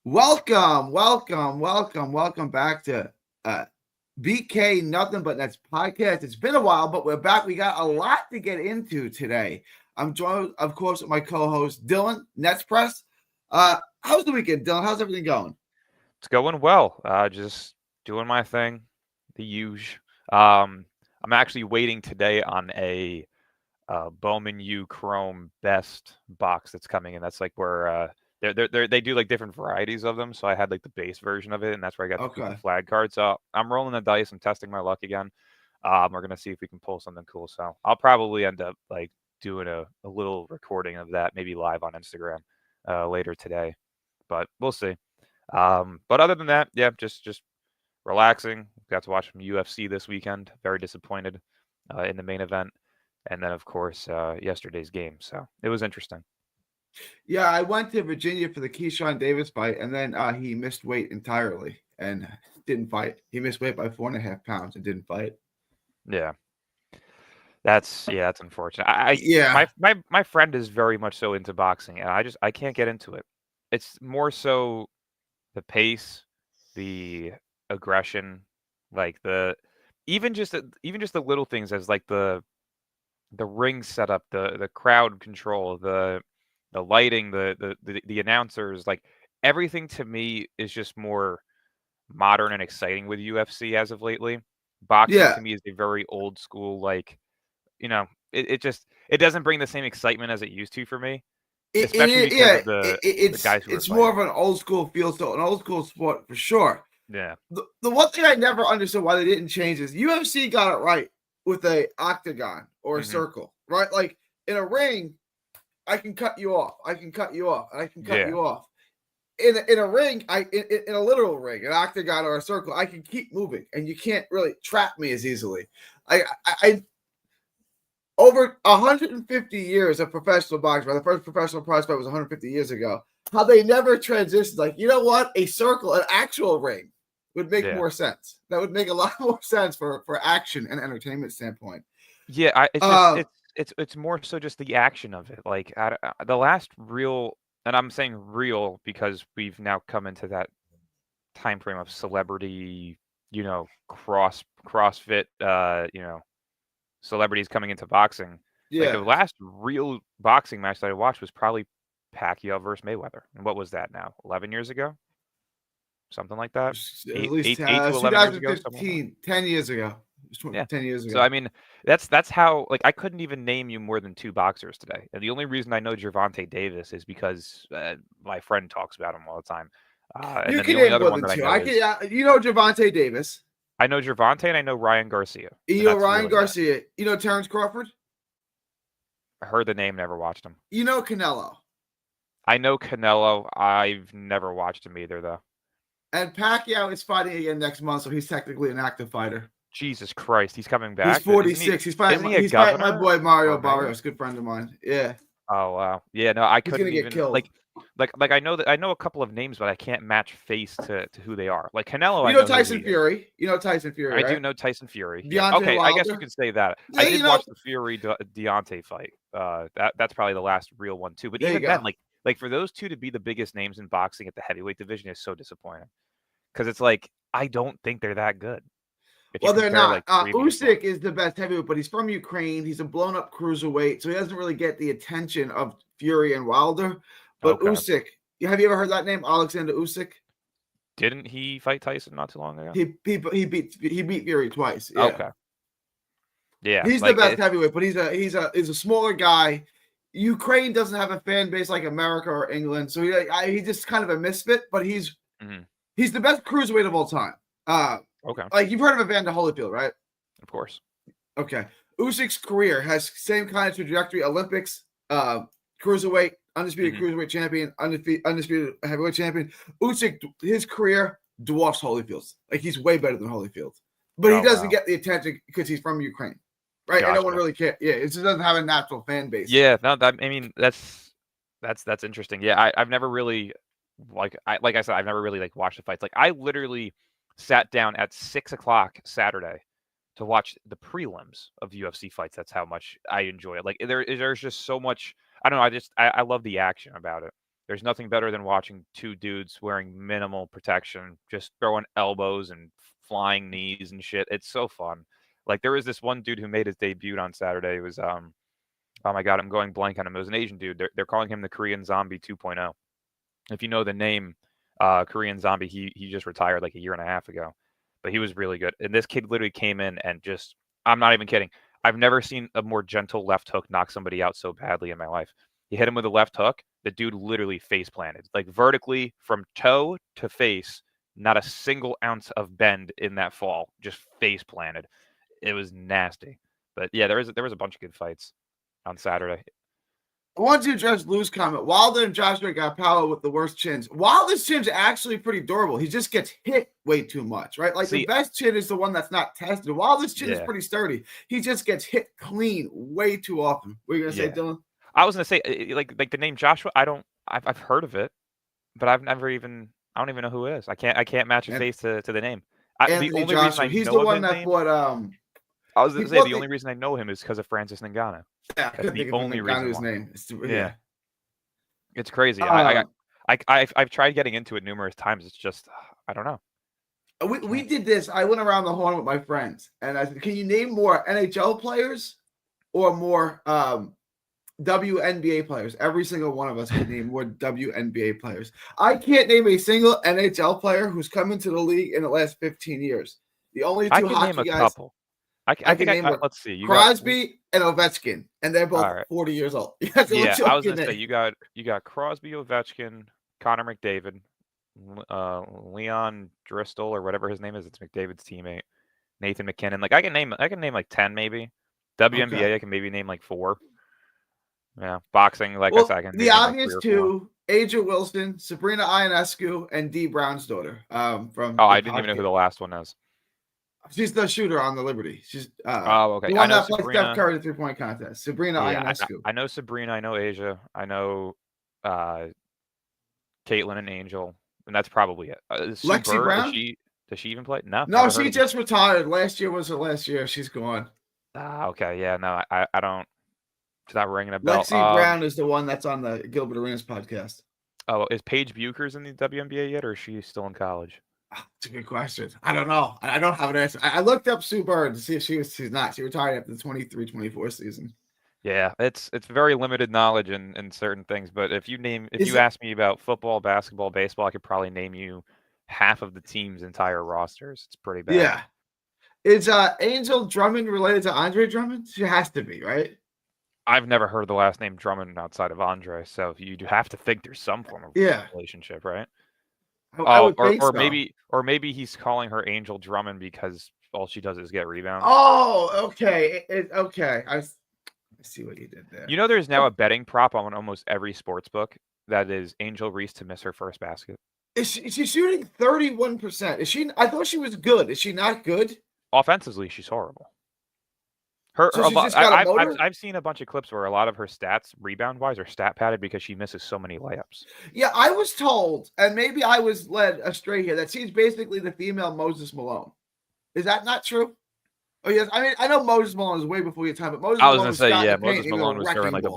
Welcome back to BK Nothing But Nets podcast. It's been a while, but we're back. We got a lot to get into today. I'm joined, of course, with my co-host Dylan Nets Press. How's the weekend, Dylan? How's everything going? It's going well. Just doing my thing, the usual. I'm actually waiting today on a Bowman U Chrome Best box that's coming in. That's like where they do like different varieties of them. So I had like the base version of it, and that's where I got the Cooper Okay. flag card. So I'm rolling the dice. I'm testing my luck again. We're gonna see if we can pull something cool. So I'll probably end up like doing a little recording of that, maybe live on Instagram later today. But we'll see. But other than that, yeah, just relaxing. Got to watch some UFC this weekend. Very disappointed in the main event, and then of course yesterday's game. So it was interesting. Yeah, I went to Virginia for the Keyshawn Davis fight, and then he missed weight entirely and didn't fight. He missed weight by 4.5 pounds and didn't fight. Yeah, that's unfortunate. I Yeah, my friend is very much so into boxing, and I can't get into it. It's more so the pace, the aggression, like the even just the little things as like the ring setup, the crowd control, the lighting, the announcers, like everything to me is just more modern and exciting with UFC as of lately. Boxing yeah. to me is a very old school, like, it just it doesn't bring the same excitement as it used to for me, especially because Yeah, of the guys who are it's more fighting. of an old school feel, so an old school sport for sure. Yeah. The one thing I never understood why they didn't change is UFC got it right with a octagon or a Hmm. circle, right? Like in a ring, I can cut you off, I can cut you off, I can cut Yeah. you off. In a ring, in a literal ring, an octagon or a circle, I can keep moving, and you can't really trap me as easily. I over 150 years of professional boxing, the first professional prize fight was 150 years ago. How they never transitioned, like, you know what? A circle, an actual ring would make Yeah. more sense. That would make a lot more sense for action and entertainment standpoint. Yeah, it's just Uh, it's more so just the action of it. Like the last real, and I'm saying real because we've now come into that time frame of celebrity, CrossFit, celebrities coming into boxing. Like the yeah, last real boxing match that I watched was probably Pacquiao versus Mayweather. And what was that now? 11 years ago? Something like that? at least 8 to 11 years ago, something like that. 2015, 10 years ago. Yeah. 10 years So ago. I mean, that's how like I couldn't even name you more than two boxers today. And the only reason I know Gervonta Davis is because my friend talks about him all the time. And You then the can only name other more one than that I two. know I can, is Javante Davis. I know Gervonta and I know Ryan Garcia, and that's Ryan really it. Garcia. Terrence Crawford. I heard the name, never watched him. Canelo. I know Canelo. I've never watched him either, though. And Pacquiao is fighting again next month, so he's technically an active fighter. Jesus Christ, he's coming He's back. Isn't he? 46. Isn't he a He's fighting my governor boy Mario or mayor? Barrios, good friend of mine. Yeah, Oh wow. Yeah, no, I he's gonna couldn't get even killed. like I know a couple of names, but I can't match face to who they are. Like Canelo, I know who he Tyson is. Fury. Tyson Fury, I do right? know Tyson Fury. Yeah. Deontay Okay, I guess you Wilder. could say that. I Yeah, did watch the Fury Deontay fight. That's probably the last real one too. But there you even then, go. like for those two to be the biggest names in boxing at the heavyweight division is so disappointing. Because it's like I don't think they're that good if you Well, they're compare not. like the previous ones. Usyk is the best heavyweight, but he's from Ukraine. He's a blown up cruiserweight, so he doesn't really get the attention of Fury and Wilder. But Okay. Usyk, have you ever heard that name, Alexander Usyk? Didn't he fight Tyson not too long ago? He beat Fury twice. Yeah, Okay. Yeah, he's the like best heavyweight, but he's a smaller guy. Ukraine doesn't have a fan base like America or England, so he's just kind of a misfit. But mhm. he's the best cruiserweight of all time. Okay, Like you've heard of Evander Holyfield, right? of course. Okay. Usyk's career has same kind of trajectory. Olympics, cruiserweight, undisputed Hmm. cruiserweight champion, undisputed heavyweight champion. Usyk, his career dwarfs Holyfield's. Like he's way better than Holyfield, but he Oh doesn't wow. get the attention because he's from Ukraine, right? And no one Gotcha. really cares. Yeah, it just doesn't have a natural fan base. Yeah, no, I mean that's interesting. Yeah, I've never really like I said, I've never really like watched the fights. Like I literally sat down at 6 o'clock Saturday to watch the prelims of UFC fights. That's how much I enjoy it. Like there's just so much. I don't know. I love the action about it. There's nothing better than watching two dudes wearing minimal protection, just throwing elbows and flying knees and shit. It's so fun. Like there was this one dude who made his debut on Saturday. It was oh my god, I'm going blank on him. It was an Asian dude. They're calling him the Korean Zombie 2.0. If you know the name Korean Zombie, he just retired like a year and a half ago, but he was really good. And this kid literally came in and just, I'm not even kidding. I've never seen a more gentle left hook knock somebody out so badly in my life. He hit him with a left hook. The dude literally face planted, like vertically from toe to face. Not a single ounce of bend in that fall, just face planted. It was nasty. But yeah, there was a bunch of good fights on Saturday. I want to address Lou's comment. Wilder and Joshua got power with the worst chins. Wilder's chin's actually pretty durable. He just gets hit way too much, right? Like the best chin is the one that's not tested. Wilder's chin is pretty sturdy. He just gets hit clean way too often. What are you gonna say, Dylan? I was gonna say like the name Joshua. I've heard of it, but I don't even know who it is. I can't match a face to the name. The only Joshua. reason I He's know the one his that name, fought. I was gonna say the only reason I know him is because of Francis Ngannou. Yeah, that's the only reason. His name. Yeah, it's crazy. I've tried getting into it numerous times. It's just I don't know. We did this. I went around the horn with my friends, and I said, "Can you name more NHL players or more WNBA players?" Every single one of us could name more WNBA players. I can't name a single NHL player who's come into the league in the last 15 years. The only two hockey name a guys. Couple. I can name. Let's see. Crosby and Ovechkin, and they're both 40 years old. I was gonna say you got Crosby, Ovechkin, Connor McDavid, Leon Dristel or whatever his name is. It's McDavid's teammate, Nathan McKinnon. Like I can name like 10 maybe. WNBA I can maybe name like 4. Yeah, boxing I said I can. The obvious like 2: Aja Wilson, Sabrina Ionescu, and Dee Brown's daughter. From I didn't even know who the last one is. She's the shooter on the Liberty. She's okay. The one that played Steph Curry the 3-point contest. Sabrina Ionescu. I know Sabrina. I know Asia. I know Caitlin and Angel, and that's probably it. Lexi Brown. Does she even play? No. No, she just retired. Last year was her last year. She's gone. Okay. Yeah. No, I don't. It's not ringing a bell. Lexi Brown is the one that's on the Gilbert Arenas podcast. Oh, is Paige Buchers in the WNBA yet, or is she still in college? That's a good question. I don't know. I don't have an answer. I looked up Sue Bird to see if she's not. She retired after the 23-24 season. Yeah, it's very limited knowledge in certain things. But if you ask me about football, basketball, baseball, I could probably name you half of the team's entire rosters. It's pretty bad. Yeah. Is Angel Drummond related to Andre Drummond? She has to be, right? I've never heard the last name Drummond outside of Andre, so you have to think there's some form of relationship, right? Or maybe he's calling her Angel Drummond because all she does is get rebounds. Oh, okay. Okay. I see what you did there. You know, there's now a betting prop on almost every sports book that is Angel Reese to miss her first basket. Is she shooting 31%? Is she? I thought she was good. Is she not good? Offensively, she's horrible. I've seen a bunch of clips where a lot of her stats, rebound-wise, are stat padded because she misses so many layups. Yeah, I was told, and maybe I was led astray here, that she's basically the female Moses Malone. Is that not true? Oh yes, I mean I know Moses Malone is way before your time, but Moses Malone was wearing like the